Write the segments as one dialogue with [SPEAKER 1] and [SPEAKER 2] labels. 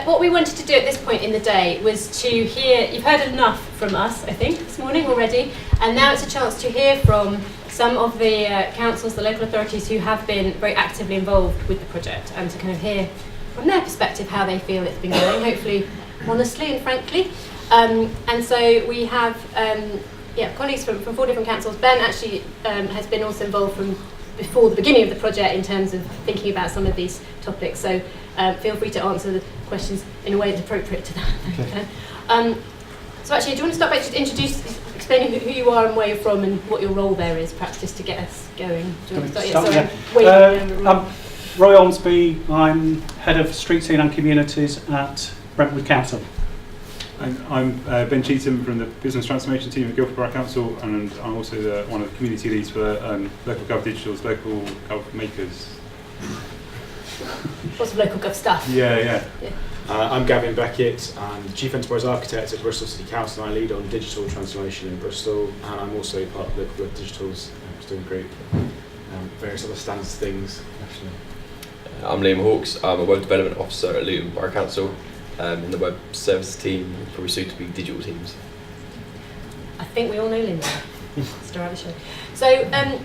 [SPEAKER 1] What we wanted to do at this point in the day was to hear, you've heard enough from us, I think, this morning already, and now it's a chance to hear from some of the councils, the local authorities who have been very actively involved with the project, and to kind of hear from their perspective how they feel it's been going, hopefully honestly and frankly. And so we have colleagues from 4 different councils. Ben actually has been also involved from before the beginning of the project in terms of thinking about some of these topics, so feel free to answer the questions in a way that's appropriate to that. Okay. So actually, do you want to start by just explaining who you are and where you're from and what your role there is, perhaps just to get us going? Do you want to start?
[SPEAKER 2] I'm Roy Ormsby. I'm Head of Street Scene and Communities at Brentwood Council.
[SPEAKER 3] And I'm Ben Cheetham from the Business Transformation team at Guildford Borough Council, and I'm also one of the community leads for Local Gov Digital's Local Gov Makers.
[SPEAKER 1] Lots of local gov stuff.
[SPEAKER 3] Yeah.
[SPEAKER 4] I'm Gavin Beckett. I'm the Chief Enterprise Architect at Bristol City Council, and I lead on digital transformation in Bristol, and I'm also part of Local Gov Digital's steering group, various other standards things.
[SPEAKER 5] I'm Liam Hawkes. I'm a Web Development Officer at Luton Borough Council, in the Web Services team, probably soon to be digital teams.
[SPEAKER 1] I think we all know Linda. Star of the show. So,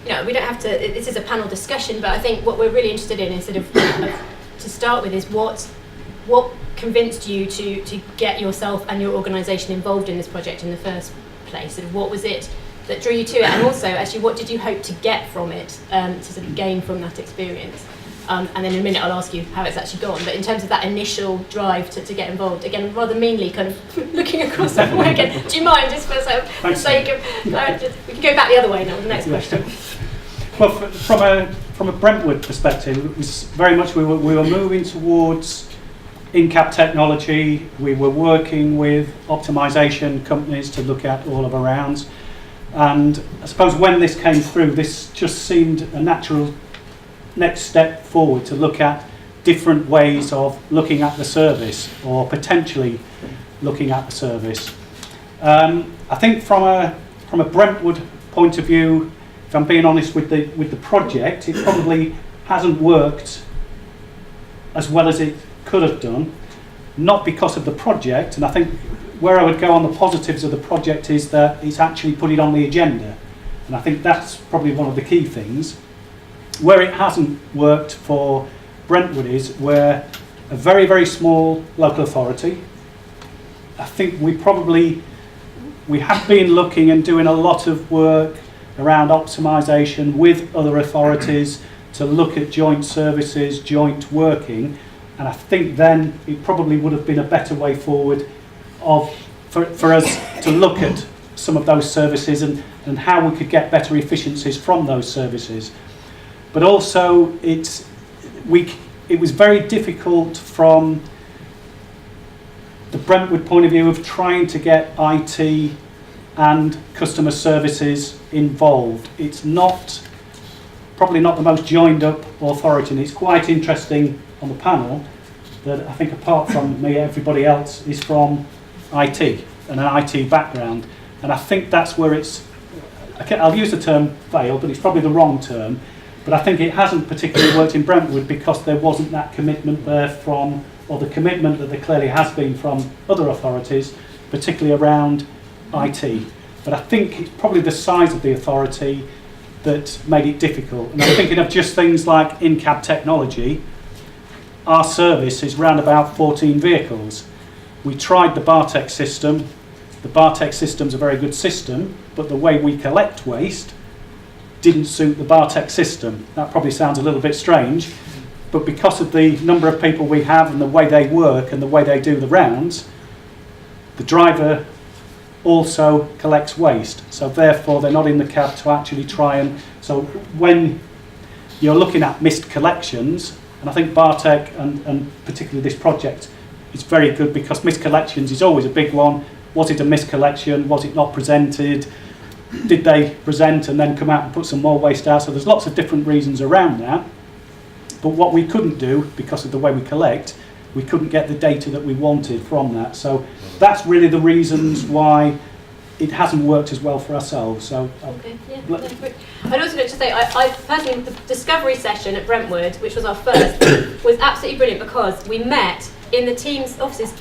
[SPEAKER 1] we don't have to, this is a panel discussion, but I think what we're really interested in is to start with is what convinced you to get yourself and your organisation involved in this project in the first place? And what was it that drew you to it? And also, actually, what did you hope to get from it, to sort of gain from that experience? And then in a minute I'll ask you how it's actually gone. But in terms of that initial drive to get involved, again, rather meanly kind of looking across that way again, do you mind, just for the sake of, we can go back the other way now with the next question.
[SPEAKER 2] Well, from a Brentwood perspective, it was very much we were moving towards in-cab technology. We were working with optimisation companies to look at all of our rounds. And I suppose when this came through, this just seemed a natural next step forward to look at different ways of looking at the service, or potentially looking at the service. I think from a Brentwood point of view, if I'm being honest with the project, it probably hasn't worked as well as it could have done, not because of the project. And I think where I would go on the positives of the project is that it's actually put it on the agenda, and I think that's probably one of the key things. Where it hasn't worked for Brentwood is we're a very, very small local authority. I think we have been looking and doing a lot of work around optimisation with other authorities to look at joint services, joint working, and I think then it probably would have been a better way forward for us to look at some of those services and how we could get better efficiencies from those services. But also, it was very difficult from the Brentwood point of view of trying to get IT and customer services involved. It's probably not the most joined up authority, and it's quite interesting on the panel that I think apart from me, everybody else is from IT and an IT background, and I think that's where I'll use the term failed, but it's probably the wrong term. But I think it hasn't particularly worked in Brentwood because there wasn't that commitment there or the commitment that there clearly has been from other authorities, particularly around IT. But I think it's probably the size of the authority that made it difficult. And I'm thinking of just things like in-cab technology. Our service is round about 14 vehicles. We tried the Bartek system. The Bartek system's a very good system, but the way we collect waste didn't suit the Bartek system. That probably sounds a little bit strange, but because of the number of people we have and the way they work and the way they do the rounds, the driver also collects waste. So therefore they're not in the cab to actually try and... So when you're looking at missed collections, and I think Bartek and particularly this project is very good because missed collections is always a big one. Was it a missed collection? Was it not presented? Did they present and then come out and put some more waste out? So there's lots of different reasons around that. But what we couldn't do, because of the way we collect, we couldn't get the data that we wanted from that. So that's really the reasons why it hasn't worked as well for ourselves. So
[SPEAKER 1] Okay, yeah. No, great. I'd also like to say, I personally, the discovery session at Brentwood, which was our first, was absolutely brilliant because we met in the team's offices,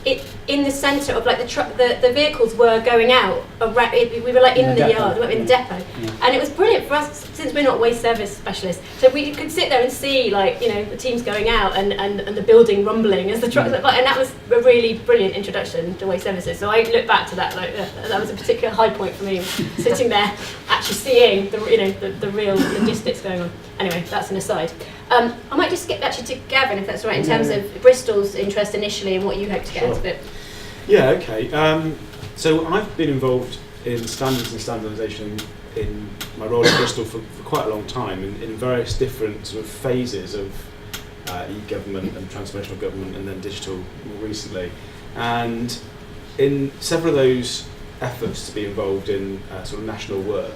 [SPEAKER 1] in the centre of like the vehicles were going out. We were like in the yard, we were in the depot, and it was brilliant for us since we're not waste service specialists. So we could sit there and see like the teams going out and the building rumbling as the trucks, and that was a really brilliant introduction to waste services. So I look back to that like that was a particular high point for me, sitting there actually seeing the real logistics going on. Anyway, that's an aside. I might just skip actually to Gavin, if that's all right, in terms of Bristol's interest initially and what you hope to get out of it.
[SPEAKER 4] Yeah, okay. So I've been involved in standards and standardisation in my role at Bristol for quite a long time, in various different sort of phases of e-government and transformational government, and then digital more recently. And in several of those efforts to be involved in sort of national work,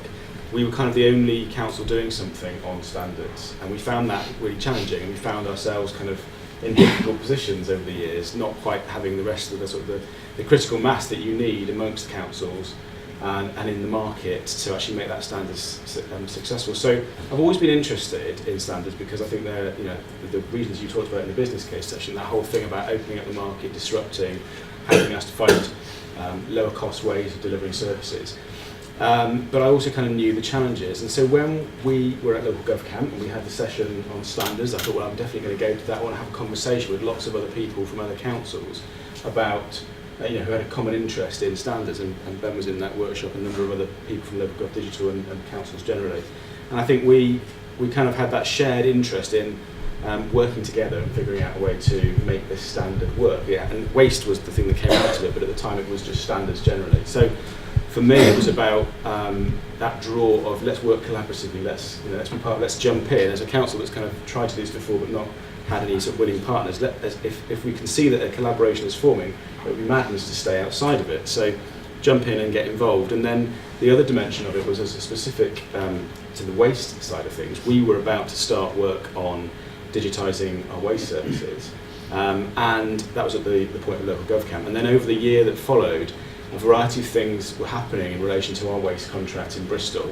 [SPEAKER 4] we were kind of the only council doing something on standards, and we found that really challenging, and we found ourselves kind of in difficult positions over the years, not quite having the rest of the sort of the critical mass that you need amongst councils and in the market to actually make that standards successful. So I've always been interested in standards because I think they're, the reasons you talked about in the business case session, that whole thing about opening up the market, disrupting, helping us to find lower cost ways of delivering services. But I also kind of knew the challenges, and so when we were at local gov camp and we had the session on standards, I thought, well, I'm definitely going to go to that one and have a conversation with lots of other people from other councils about who had a common interest in standards, and Ben was in that workshop, a number of other people from local gov digital and councils generally, and I think we kind of had that shared interest in working together and figuring out a way to make this standard work. Yeah, and waste was the thing that came out of it, but at the time it was just standards generally. So for me, it was about that draw of let's work collaboratively, let's be part of, let's jump in as a council that's kind of tried to do this before but not had any sort of willing partners. If we can see that a collaboration is forming, it would be madness to stay outside of it. So jump in and get involved. And then the other dimension of it was as a specific to the waste side of things. We were about to start work on digitising our waste services, and that was at the point of local gov camp. And then over the year that followed, a variety of things were happening in relation to our waste contract in Bristol,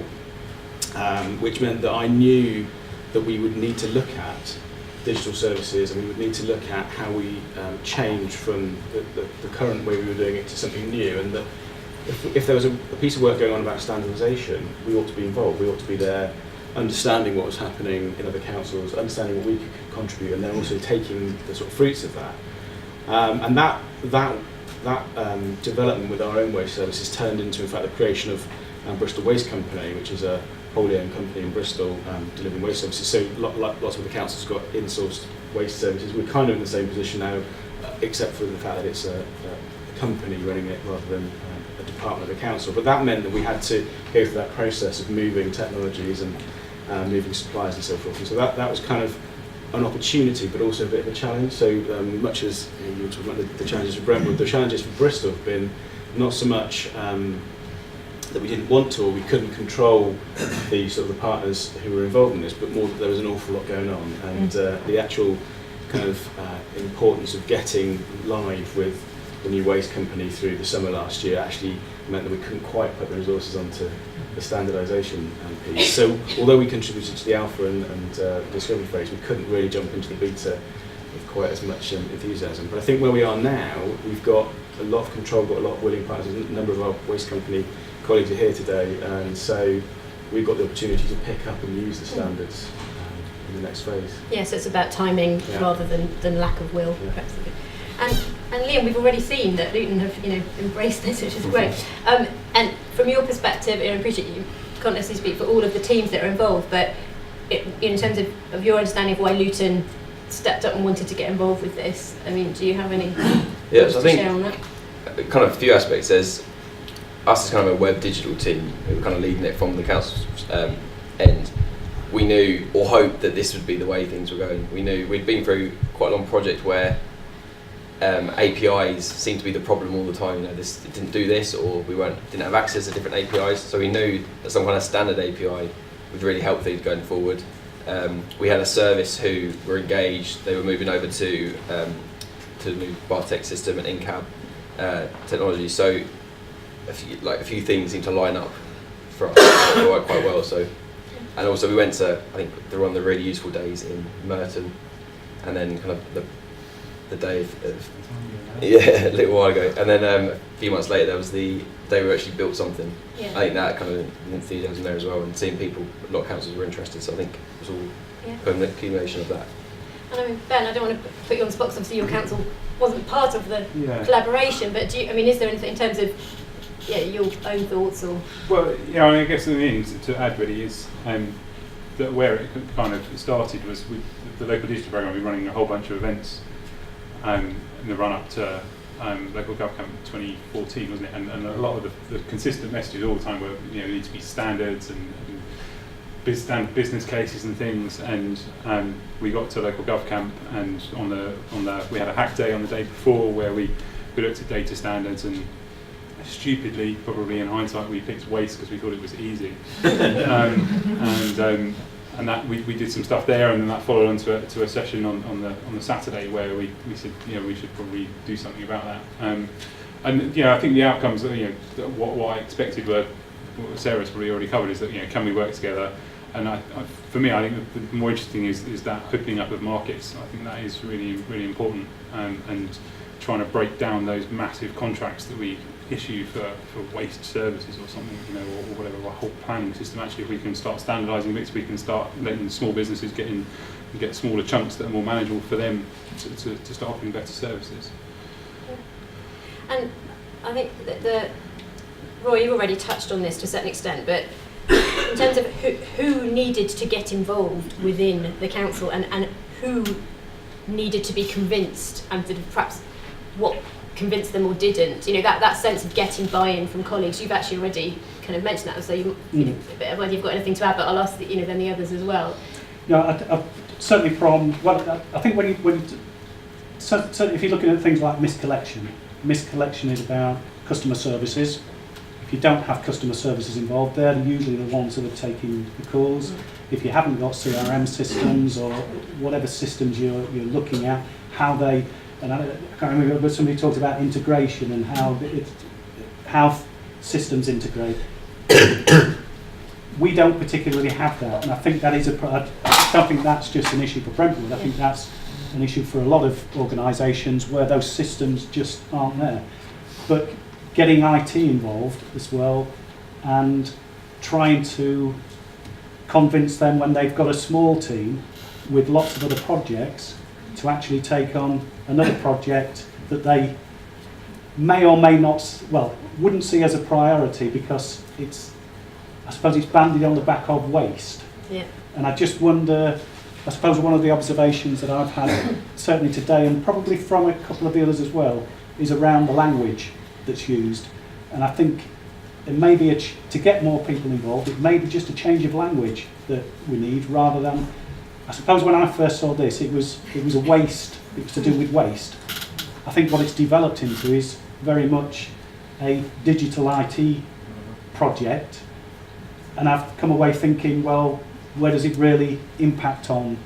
[SPEAKER 4] which meant that I knew that we would need to look at digital services, and we would need to look at how we change from the current way we were doing it to something new, and that if there was a piece of work going on about standardisation, we ought to be involved, we ought to be there understanding what was happening in other councils, understanding what we could contribute, and then also taking the sort of fruits of that. And that development with our own waste services turned into, in fact, the creation of Bristol Waste Company, which is a wholly owned company in Bristol delivering waste services. So lots of the councils got in-sourced waste services. We're kind of in the same position now, except for the fact that it's a company running it rather than a department of the council. But that meant that we had to go through that process of moving technologies and moving suppliers and so forth. And so that was kind of an opportunity, but also a bit of a challenge. So much as you were talking about the challenges for Brentwood, the challenges for Bristol have been not so much that we didn't want to or we couldn't control the sort of the partners who were involved in this, but more that there was an awful lot going on, and the actual kind of importance of getting live with the new waste company through the summer last year actually meant that we couldn't quite put the resources onto the standardisation piece. So although we contributed to the alpha and discovery phase, we couldn't really jump into the beta with quite as much enthusiasm. But I think where we are now, we've got a lot of control, got a lot of willing partners. A number of our waste company colleagues are here today, and so we've got the opportunity to pick up and use the standards in the next phase.
[SPEAKER 1] Yeah, so it's about timing rather than lack of will, perhaps. And Liam, we've already seen that Luton have embraced this, which is great. And from your perspective, I appreciate you can't necessarily speak for all of the teams that are involved, but in terms of your understanding of why Luton stepped up and wanted to get involved with this, I mean, do you have any
[SPEAKER 5] so I think
[SPEAKER 1] share on that?
[SPEAKER 5] Kind of a few aspects. There's us as kind of a web digital team who were kind of leading it from the council's end. We knew or hoped that this would be the way things were going. We knew we'd been through quite a long project where APIs seemed to be the problem all the time. This it didn't do this, or we didn't have access to different APIs. So we knew that some kind of standard API would really help things going forward. We had a service who were engaged. They were moving over to the new Bartech system and in-cab technology. So a few things seem to line up for us quite well. So, and also we went to, I think they were on the really useful days in Merton, and then kind of the day of a little while ago, and then a few months later there was the day we actually built something.
[SPEAKER 1] Yeah.
[SPEAKER 5] I think that kind of enthusiasm there as well, and seeing people, a lot of councils were interested, so I think it was all kind of an accumulation of that.
[SPEAKER 1] And I mean, Ben, I don't want to put you on the spot 'cause obviously your council wasn't part of the collaboration, but is there anything in terms of your own thoughts or?
[SPEAKER 3] Well, yeah, I guess the thing to add really is that where it kind of started was with the local digital programme. We're running a whole bunch of events in the run up to local Gov Camp 2014, wasn't it? And a lot of the consistent messages all the time were there need to be standards and business cases and things. And we got to local Gov Camp, and we had a hack day on the day before where we looked at data standards, and stupidly, probably in hindsight, we picked waste because we thought it was easy. And that we did some stuff there, and then that followed on to a session on the Saturday where we said we should probably do something about that. And I think the outcomes what I expected were what Sarah's probably already covered, is that can we work together? And for me, I think the more interesting is that opening up of markets. I think that is really, really important, and trying to break down those massive contracts that we issue for waste services or something, or whatever, a whole planning system. Actually, if we can start standardising bits, we can start letting small businesses get smaller chunks that are more manageable for them to start offering better services.
[SPEAKER 1] Yeah. And I think that Roy, you've already touched on this to a certain extent, but in terms of who needed to get involved within the council, and who needed to be convinced, and sort of perhaps what convinced them or didn't, that sense of getting buy-in from colleagues, you've actually already kind of mentioned that, so whether you've got anything to add, but I'll ask then the others as well.
[SPEAKER 2] Certainly I think certainly if you're looking at things like miscollection is about customer services. If you don't have customer services involved, they're usually the ones that are taking the calls. If you haven't got CRM systems or whatever systems you're looking at, how they, and I can't remember, but somebody talked about integration and how systems integrate. We don't particularly have that, and I think that is I don't think that's just an issue for Brentwood. I think that's an issue for a lot of organisations where those systems just aren't there. But getting IT involved as well, and trying to convince them when they've got a small team with lots of other projects to actually take on another project that they may or may not, wouldn't see as a priority, because I suppose it's bandied on the back of waste.
[SPEAKER 1] Yeah.
[SPEAKER 2] And I just wonder, I suppose one of the observations that I've had certainly today, and probably from a couple of the others as well, is around the language that's used. And I think it may be to get more people involved, it may be just a change of language that we need, rather than, I suppose when I first saw this, it was a waste, it was to do with waste. I think what it's developed into is very much a digital IT project, and I've come away thinking, well, where does it really impact on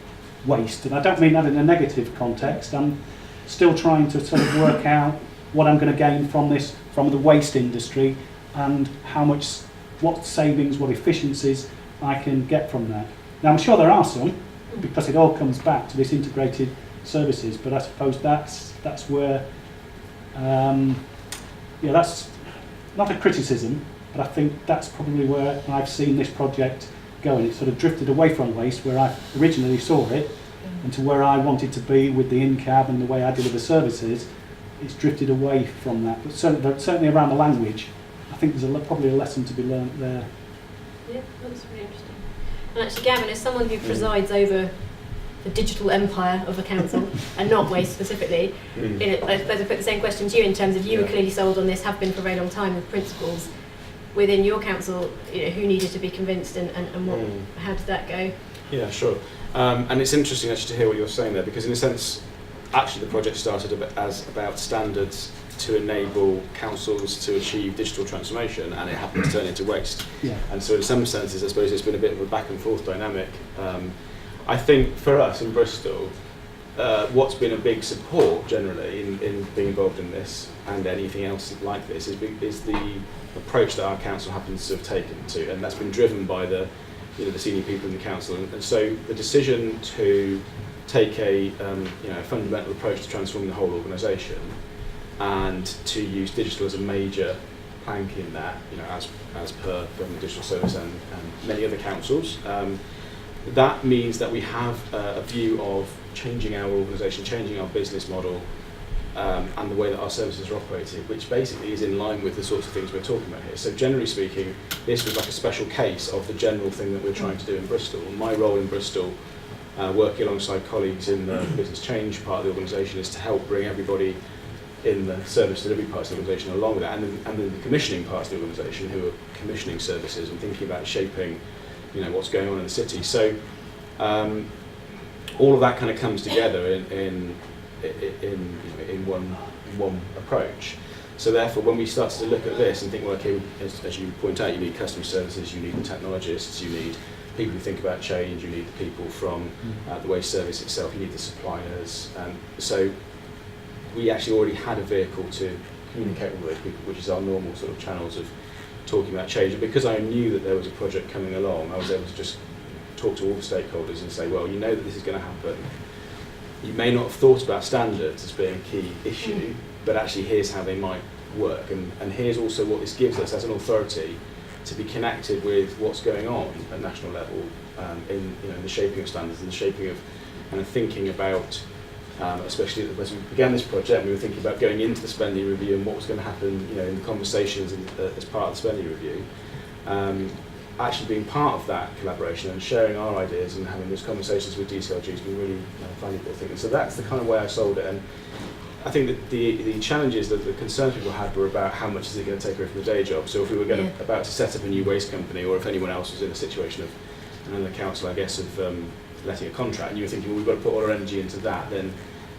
[SPEAKER 2] waste? And I don't mean that in a negative context. I'm still trying to sort of work out what I'm going to gain from this, from the waste industry, and what savings, what efficiencies I can get from that. Now, I'm sure there are some, because it all comes back to this integrated services, but I suppose that's where, that's not a criticism, but I think that's probably where I've seen this project going. It sort of drifted away from waste, where I originally saw it, and to where I wanted to be with the in-cab and the way I deliver services. It's drifted away from that, but certainly around the language, I think there's probably a lesson to be learnt there.
[SPEAKER 1] Yeah, that's really interesting. And actually, Gavin, as someone who presides over the digital empire of a council, and not waste specifically, I suppose I put the same question to you in terms of you were clearly sold on this, have been for a very long time with principals. Within your council, who needed to be convinced, and how did that go?
[SPEAKER 4] Yeah, sure. And it's interesting actually to hear what you're saying there, because in a sense, actually the project started as about standards to enable councils to achieve digital transformation, and it happened to turn into waste.
[SPEAKER 2] Yeah.
[SPEAKER 4] And so in some senses, I suppose it's been a bit of a back and forth dynamic. I think for us in Bristol, what's been a big support generally in being involved in this and anything else like this is the approach that our council happens to have taken to, and that's been driven by the senior people in the council. And so the decision to take a fundamental approach to transforming the whole organisation and to use digital as a major plank in that, as per Government Digital Service and many other councils, that means that we have a view of changing our organisation, changing our business model, and the way that our services are operated, which basically is in line with the sorts of things we're talking about here. So generally speaking, this was like a special case of the general thing that we're trying to do in Bristol. And my role in Bristol, working alongside colleagues in the business change part of the organisation, is to help bring everybody in the service delivery parts of the organisation along with that, and then the commissioning parts of the organisation who are commissioning services and thinking about shaping what's going on in the city. So all of that kind of comes together in one approach. So therefore, when we started to look at this and think, well, okay, as you point out, you need customer services, you need the technologists, you need people who think about change, you need the people from the waste service itself, you need the suppliers. So we actually already had a vehicle to communicate with those people, which is our normal sort of channels of talking about change. And because I knew that there was a project coming along, I was able to just talk to all the stakeholders and say, well, you know that this is going to happen. You may not have thought about standards as being a key issue, but actually here's how they might work. And here's also what this gives us as an authority to be connected with what's going on at national level in the shaping of standards and the shaping of and thinking about, especially as we began this project, we were thinking about going into the spending review and what was going to happen in the conversations as part of the spending review. Actually being part of that collaboration and sharing our ideas and having those conversations with DCLG has been really valuable thing. And so that's the kind of way I sold it. And I think that the challenges, that the concerns people had were about how much is it going to take away from the day job. So if we were about to set up a new waste company, or if anyone else was in a situation of, another council, I guess, of letting a contract, and you were thinking, well, we've got to put all our energy into that, then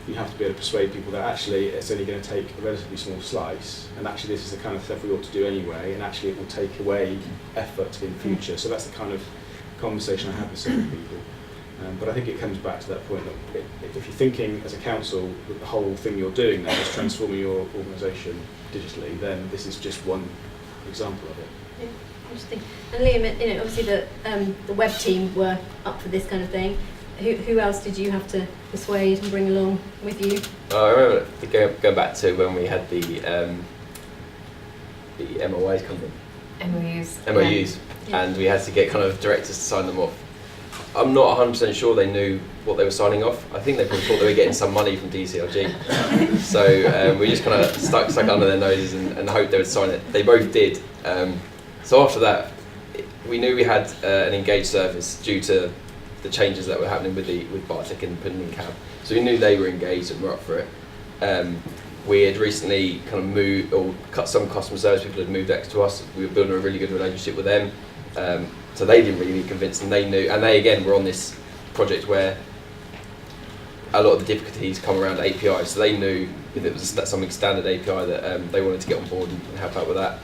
[SPEAKER 4] you have to be able to persuade people that actually it's only going to take a relatively small slice, and actually this is the kind of stuff we ought to do anyway, and actually it will take away effort in future. So that's the kind of conversation I have with some people. But I think it comes back to that point that if you're thinking as a council that the whole thing you're doing now is transforming your organisation digitally, then this is just one example of it.
[SPEAKER 1] Yeah, interesting. And Liam, obviously the web team were up for this kind of thing. Who else did you have to persuade and bring along with you?
[SPEAKER 5] I remember going back to when we had the MOAs company. MOUs,
[SPEAKER 1] yeah.
[SPEAKER 5] And we had to get kind of directors to sign them off. I'm not 100% sure they knew what they were signing off. I think they probably thought they were getting some money from DCLG. So we just kind of stuck under their noses and hoped they would sign it. They both did. So after that, we knew we had an engaged service due to the changes that were happening with Bartek and putting in cab. So we knew they were engaged and were up for it. We had recently kind of moved, or some customer service people had moved next to us. We were building a really good relationship with them. So they didn't really need convincing. They knew, and they again were on this project where a lot of the difficulties come around APIs. So they knew if it was something standard API that they wanted to get on board and help out with that.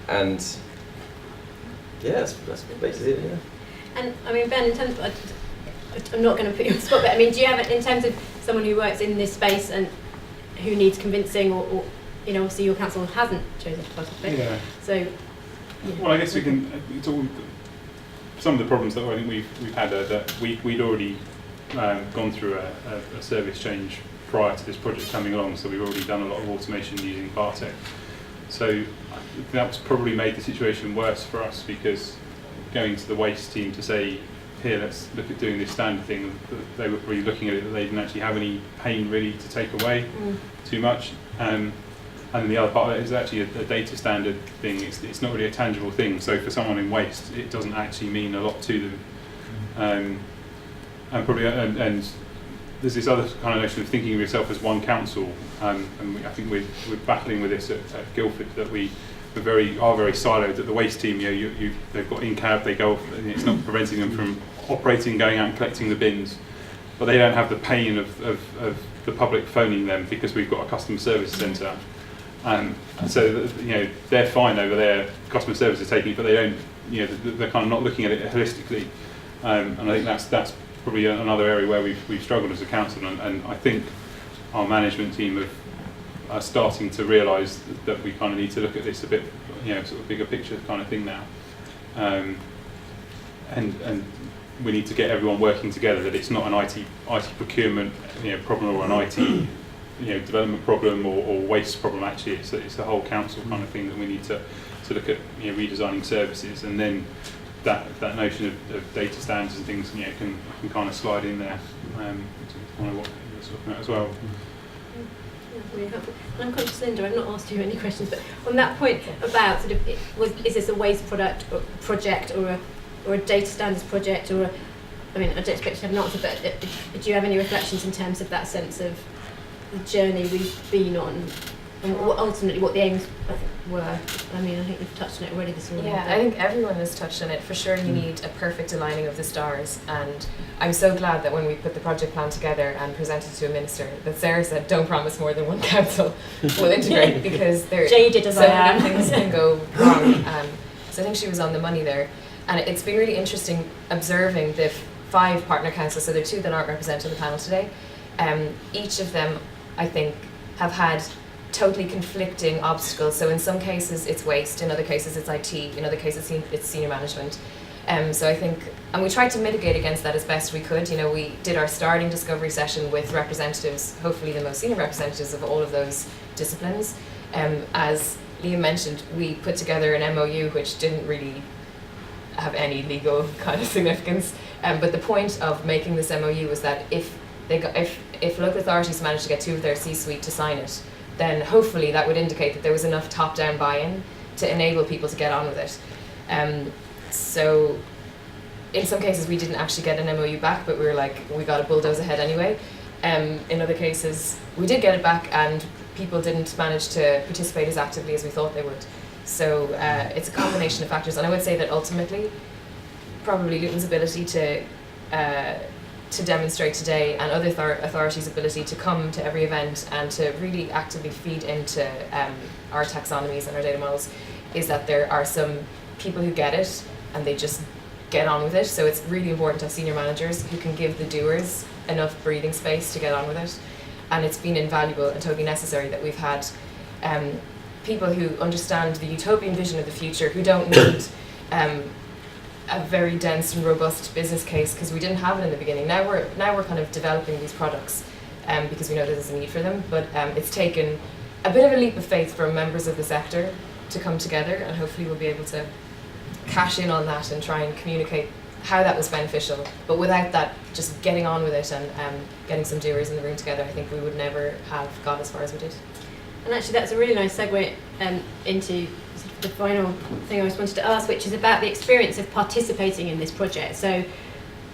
[SPEAKER 5] And yeah, that's basically it. Yeah.
[SPEAKER 1] And I mean, Ben, in terms of, I'm not going to put you on the spot, but I mean, do you have, in terms of someone who works in this space and who needs convincing, or obviously your council hasn't chosen to participate.
[SPEAKER 3] Yeah.
[SPEAKER 1] So.
[SPEAKER 3] Well, I guess we can talk. Some of the problems that I think we've had are that we'd already gone through a service change prior to this project coming along, so we've already done a lot of automation using Bartek. So that's probably made the situation worse for us, because going to the waste team to say, here, let's look at doing this standard thing, they were probably looking at it that they didn't actually have any pain really to take away too much. And then the other part of it is actually a data standard thing. It's not really a tangible thing. So for someone in waste, it doesn't actually mean a lot to them. And probably and there's this other kind of notion of thinking of yourself as one council. I think we're battling with this at Guildford, that we are very siloed. At the waste team, they've got in-cab, they go off, and it's not preventing them from operating, going out and collecting the bins, but they don't have the pain of the public phoning them, because we've got a customer service centre. So they're fine over there. Customer service is taking it, but they don't. They're kind of not looking at it holistically. And I think that's probably another area where we've struggled as a council, and I think our management team are starting to realise that we kind of need to look at this a bit, sort of bigger picture kind of thing now, and we need to get everyone working together. That it's not an IT procurement problem, or an IT development problem, or waste problem. Actually, it's a whole council kind of thing that we need to look at redesigning services, and then that notion of data standards and things can kind of slide in there. Which is kind of what you're looking at as well.
[SPEAKER 1] Really helpful. And I'm conscious, Linda, I've not asked you any questions, but on that point about sort of, is this a waste project or a data standards project, or I don't expect you to have an answer, but do you have any reflections in terms of that sense of the journey we've been on, and ultimately what the aims were? I think we've touched on it already this morning.
[SPEAKER 6] Yeah, I think everyone has touched on it. For sure, you need a perfect aligning of the stars, and I'm so glad that when we put the project plan together and presented to a minister, that Sarah said, don't promise more than one council will integrate, because there
[SPEAKER 1] Jaded as
[SPEAKER 6] so
[SPEAKER 1] I am.
[SPEAKER 6] many things can go wrong. So I think she was on the money there. And it's been really interesting observing the 5 partner councils, so there are 2 that aren't represented on the panel today. Each of them, I think, have had totally conflicting obstacles. So in some cases it's waste, in other cases it's IT, in other cases it's senior management. So I think, and we tried to mitigate against that as best we could. We did our starting discovery session with representatives, hopefully the most senior representatives of all of those disciplines. As Liam mentioned, we put together an MOU which didn't really have any legal kind of significance. But the point of making this MOU was that if local authorities managed to get 2 of their C-suite to sign it, then hopefully that would indicate that there was enough top-down buy-in to enable people to get on with it. So in some cases we didn't actually get an MOU back, but we were like, we got to bulldoze ahead anyway. In other cases we did get it back, and people didn't manage to participate as actively as we thought they would. So it's a combination of factors, and I would say that ultimately probably Luton's ability to demonstrate today, and other authorities' ability to come to every event and to really actively feed into our taxonomies and our data models, is that there are some people who get it and they just get on with it. So it's really important to have senior managers who can give the doers enough breathing space to get on with it. And it's been invaluable and totally necessary that we've had people who understand the utopian vision of the future, who don't need a very dense and robust business case, because we didn't have it in the beginning. Now we're kind of developing these products because we know there's a need for them, but it's taken a bit of a leap of faith from members of the sector to come together, and hopefully we'll be able to cash in on that and try and communicate how that was beneficial. But without that, just getting on with it and getting some doers in the room together, I think we would never have got as far as we did.
[SPEAKER 1] And actually that's a really nice segue into the final thing I just wanted to ask, which is about the experience of participating in this project. So,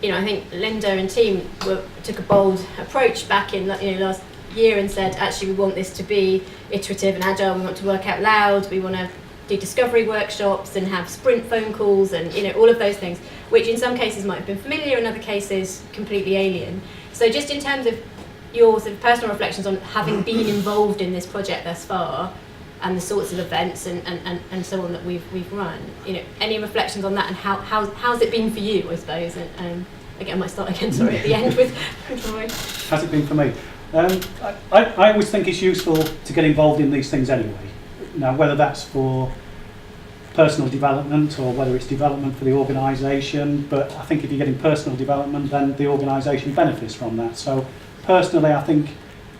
[SPEAKER 1] I think Linda and team took a bold approach back in last year and said, actually, we want this to be iterative and agile. We want to work out loud. We want to do discovery workshops and have sprint phone calls and all of those things, which in some cases might have been familiar, in other cases completely alien. So just in terms of your sort of personal reflections on having been involved in this project thus far, and the sorts of events and so on that we've run, any reflections on that, and how's it been for you, I suppose? And again, I might start again, sorry, at the end with Roy.
[SPEAKER 2] How's it been for me? I always think it's useful to get involved in these things anyway. Now, whether that's for personal development or whether it's development for the organisation, but I think if you're getting personal development, then the organisation benefits from that. So personally, I think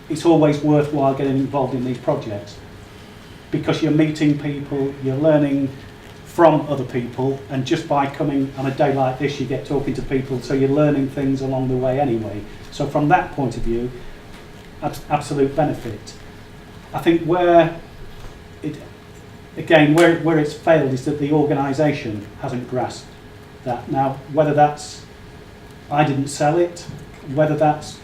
[SPEAKER 2] it's always worthwhile getting involved in these projects, because you're meeting people, you're learning from other people, and just by coming on a day like this, you get talking to people, so you're learning things along the way anyway. So from that point of view, absolute benefit. I think where it's failed is that the organisation hasn't grasped that. Now, whether that's I didn't sell it, whether that's,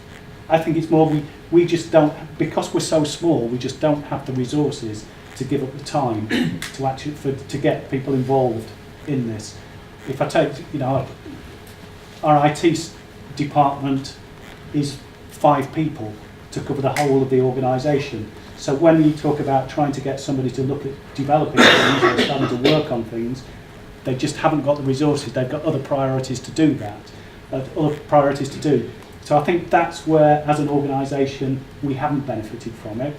[SPEAKER 2] I think it's more we just don't, because we're so small, we just don't have the resources to give up the time to actually to get people involved in this. If I take, our IT department is 5 people to cover the whole of the organisation. So when you talk about trying to get somebody to look at developing things or starting to work on things, they just haven't got the resources. They've got other priorities to do that. other priorities to do. So I think that's where, as an organisation, we haven't benefited from it.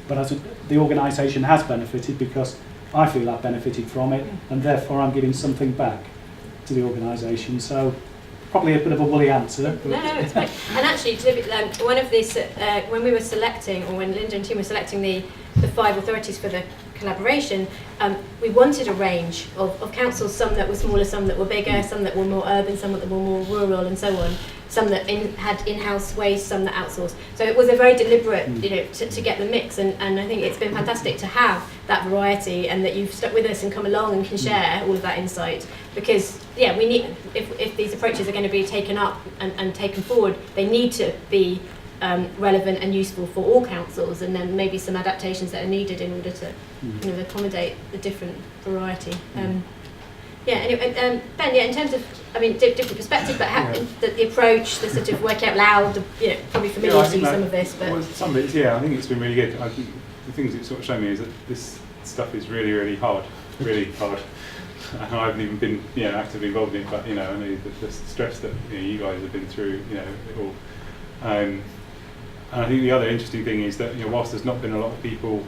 [SPEAKER 2] But the organisation has benefited because I feel I've benefited from it, and therefore I'm giving something back to the organisation. So probably a bit of a woolly answer.
[SPEAKER 1] No, it's fine. And actually, one of these, when we were selecting, or when Linda and team were selecting the 5 authorities for the collaboration, we wanted a range of councils, some that were smaller, some that were bigger, some that were more urban, some that were more rural, and so on. Some that had in-house ways, some that outsourced. So it was a very deliberate, to get the mix, and I think it's been fantastic to have that variety, and that you've stuck with us and come along and can share all of that insight. Because we need, if these approaches are going to be taken up and taken forward, they need to be relevant and useful for all councils, and then maybe some adaptations that are needed in order to accommodate the different variety. Anyway, Ben, in terms of, different perspective, but the approach, the sort of work out loud, probably familiar to you, some of this, but...
[SPEAKER 3] Well, some of it, I think it's been really good. I think the things it's sort of shown me is that this stuff is really, really hard, really hard. And I haven't even been, actively involved in it, but, I know the stress that, you guys have been through, it all. And I think the other interesting thing is that, whilst there's not been a lot of people,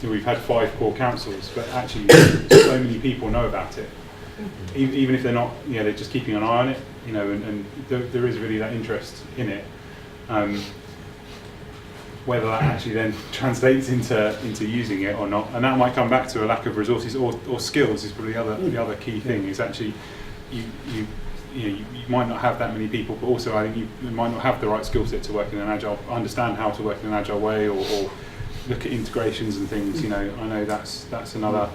[SPEAKER 3] we've had 5 core councils, but actually so many people know about it. Even if they're not, they're just keeping an eye on it, and there is really that interest in it. Whether that actually then translates into using it or not, and that might come back to a lack of resources or skills is probably the other key thing. Is actually you might not have that many people, but also I think you might not have the right skill set to work in an agile, understand how to work in an agile way, or look at integrations and things. I know that's another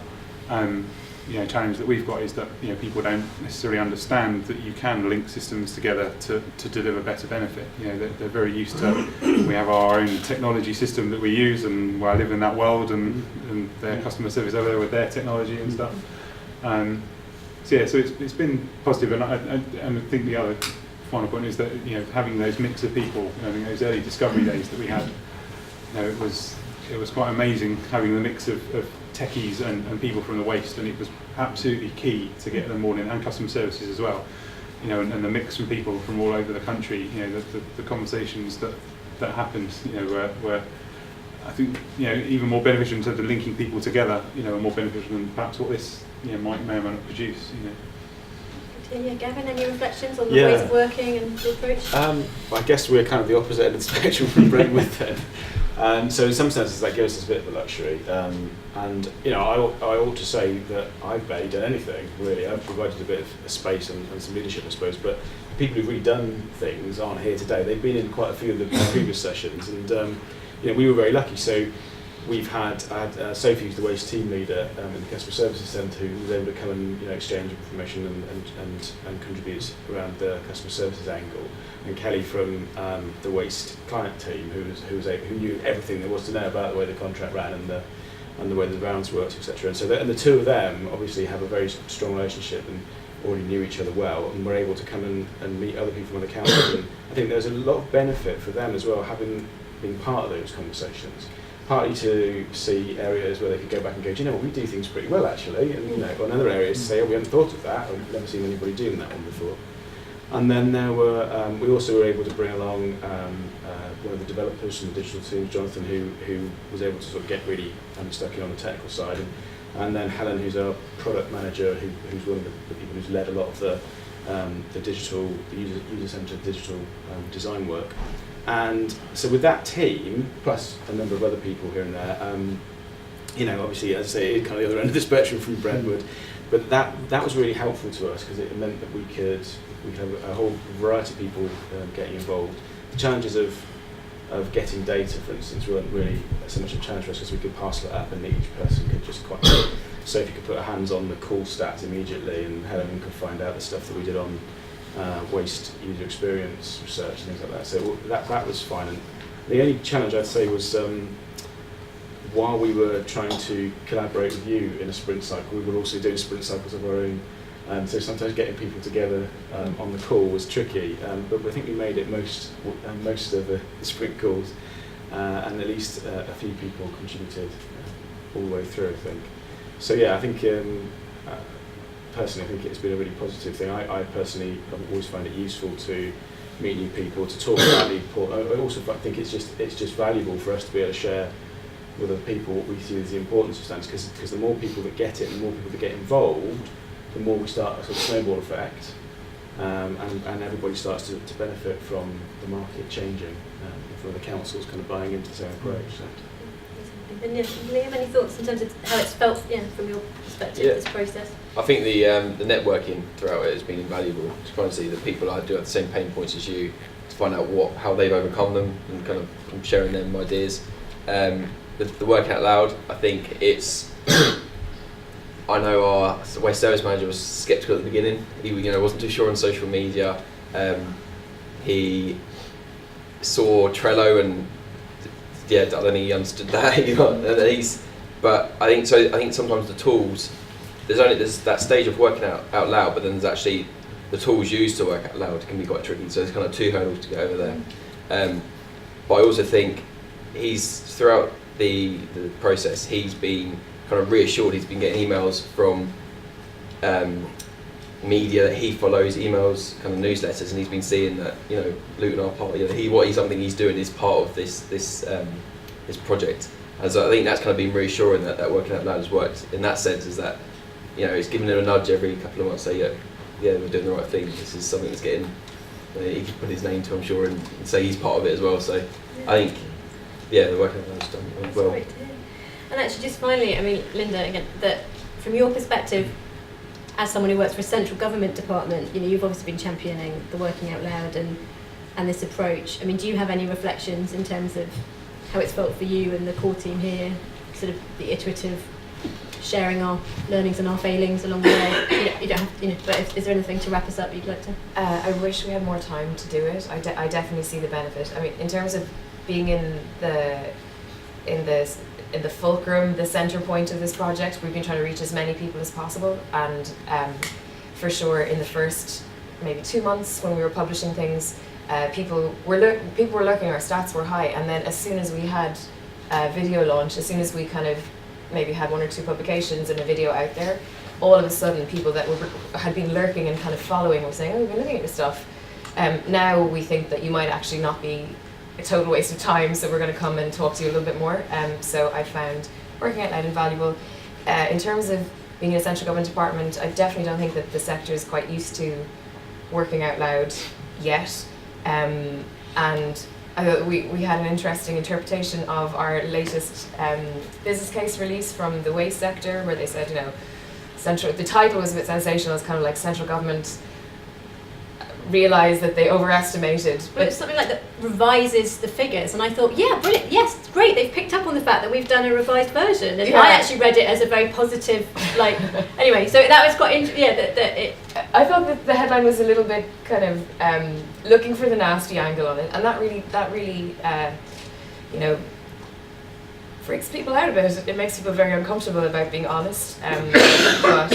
[SPEAKER 3] challenge that we've got, is that people don't necessarily understand that you can link systems together to deliver better benefit. They're very used to, we have our own technology system that we use, and I live in that world, and their customer service over there with their technology and stuff. So it's been positive, and I think the other final point is that having those mix of people, those early discovery days that we had, it was quite amazing having the mix of techies and people from the waste, and it was absolutely key to get them all in, and customer services as well, and the mix from people from all over the country. The conversations that happened, were I think even more beneficial in terms of linking people together, and more beneficial than perhaps what this may or may not produce.
[SPEAKER 1] Gavin, any reflections on the ways of working and the approach?
[SPEAKER 4] I guess we're kind of the opposite end of the spectrum from Brentwood then. So in some senses that gives us a bit of a luxury. And I ought to say that I've barely done anything, really. I've provided a bit of a space and some leadership, I suppose, but people who've really done things aren't here today. They've been in quite a few of the previous sessions, and we were very lucky. So I had Sophie, who's the waste team leader in the customer services centre, who was able to come and exchange information and contribute around the customer services angle, and Kelly from the waste client team, who knew everything there was to know about the way the contract ran and the way the rounds worked, etc. And so the two of them obviously have a very strong relationship and already knew each other well, and were able to come and meet other people from other councils. And I think there's a lot of benefit for them as well, having been part of those conversations. Partly to see areas where they could go back and go, do you know what, we do things pretty well actually, and on other areas to say, oh, we haven't thought of that, or we've never seen anybody doing that one before. And then there were, we also were able to bring along one of the developers from the digital team, Jonathan, who was able to sort of get really stuck in on the technical side, and then Helen, who's our product manager, who's one of the people who's led a lot of the user-centered digital design work. And so with that team, plus a number of other people here and there, obviously, as I say, it's kind of the other end of the spectrum from Brentwood, but that was really helpful to us, because it meant that we could have a whole variety of people getting involved. The challenges of getting data, for instance, weren't really so much a challenge for us, because we could parcel it up and each person could just quite... Sophie could put her hands on the call stats immediately, and Helen could find out the stuff that we did on waste user experience research and things like that. So that was fine. And the only challenge I'd say was while we were trying to collaborate with you in a sprint cycle, we were also doing sprint cycles of our own. So sometimes getting people together on the call was tricky, but I think we made it most of the sprint calls, and at least a few people contributed all the way through, I think. So yeah, I think personally, I think it's been a really positive thing. I personally have always found it useful to meet new people, to talk about the importance. I also think it's just valuable for us to be able to share with other people what we see as the importance of standards, because the more people that get it, and the more people that get involved, the more we start a sort of snowball effect, and everybody starts to benefit from the market changing, from the councils kind of buying into the same approach. So.
[SPEAKER 1] And Liam, any thoughts in terms of how it's felt from your perspective, this process?
[SPEAKER 5] I think the networking throughout it has been invaluable. Just trying to see that people I do have the same pain points as you, to find out how they've overcome them, and kind of sharing them ideas. The working out loud, I think it's. I know our waste service manager was sceptical at the beginning. He wasn't too sure on social media. He saw Trello and I don't think he understood that. But I think sometimes the tools, there's that stage of working out loud, but then there's actually the tools used to work out loud can be quite tricky. So there's kind of two hurdles to get over there. But I also think he's throughout the process, he's been kind of reassured. He's been getting emails from media that he follows, emails, kind of newsletters, and he's been seeing that Luton are part. Something he's doing is part of this project. And so I think that's kind of been reassuring that working out loud has worked in that sense. Is that it's giving him a nudge every couple of months, say we're doing the right thing. This is something that's getting. He can put his name to, I'm sure, and say he's part of it as well. So I think the working out loud has done
[SPEAKER 1] That's
[SPEAKER 5] well.
[SPEAKER 1] great to hear. And actually, just finally, I mean, Linda, again, that from your perspective, as someone who works for a central government department, you've obviously been championing the working out loud and this approach. I mean, do you have any reflections in terms of how it's felt for you and the core team here, sort of the iterative sharing our learnings and our failings along the way? You don't have, but is there anything to wrap us up you'd like to?
[SPEAKER 6] I wish we had more time to do it. I definitely see the benefit. I mean, in terms of being in the fulcrum, the centre point of this project, we've been trying to reach as many people as possible, and for sure in the first maybe 2 months when we were publishing things, people were looking, our stats were high, and then as soon as we had video launch, as soon as we kind of maybe had 1 or 2 publications and a video out there, all of a sudden people that had been lurking and kind of following were saying, we've been looking at your stuff. Now we think that you might actually not be a total waste of time, so we're going to come and talk to you a little bit more. So I found working out loud invaluable. In terms of being in a central government department, I definitely don't think that the sector is quite used to working out loud yet. And I thought we had an interesting interpretation of our latest business case release from the waste sector, where they said, the title was a bit sensational. It's kind of like central government realised that they overestimated.
[SPEAKER 1] But it's something like that revises the figures, and I thought, brilliant, yes, it's great. They've picked up on the fact that we've done a revised version, and I actually read it as a very positive, anyway. So that was quite
[SPEAKER 6] I thought that the headline was a little bit kind of looking for the nasty angle on it, and that really freaks people out a bit. It makes people very uncomfortable about being honest. But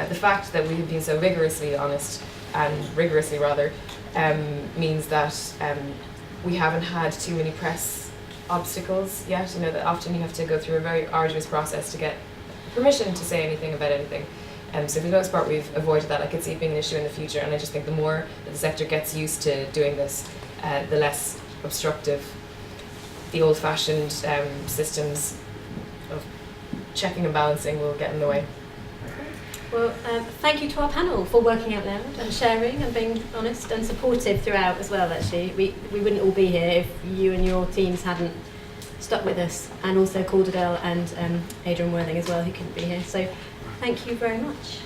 [SPEAKER 6] the fact that we have been so vigorously honest, and rigorously rather, means that we haven't had too many press obstacles yet. That often you have to go through a very arduous process to get permission to say anything about anything. So for the most part we've avoided that. I could see it being an issue in the future, and I just think the more that the sector gets used to doing this, the less obstructive the old-fashioned systems of checking and balancing will get in the way.
[SPEAKER 1] Well, thank you to our panel for working out loud and sharing and being honest and supportive throughout as well. Actually, we wouldn't all be here if you and your teams hadn't stuck with us, and also Calderdale and Adrian Worthing as well, who couldn't be here. So thank you very much.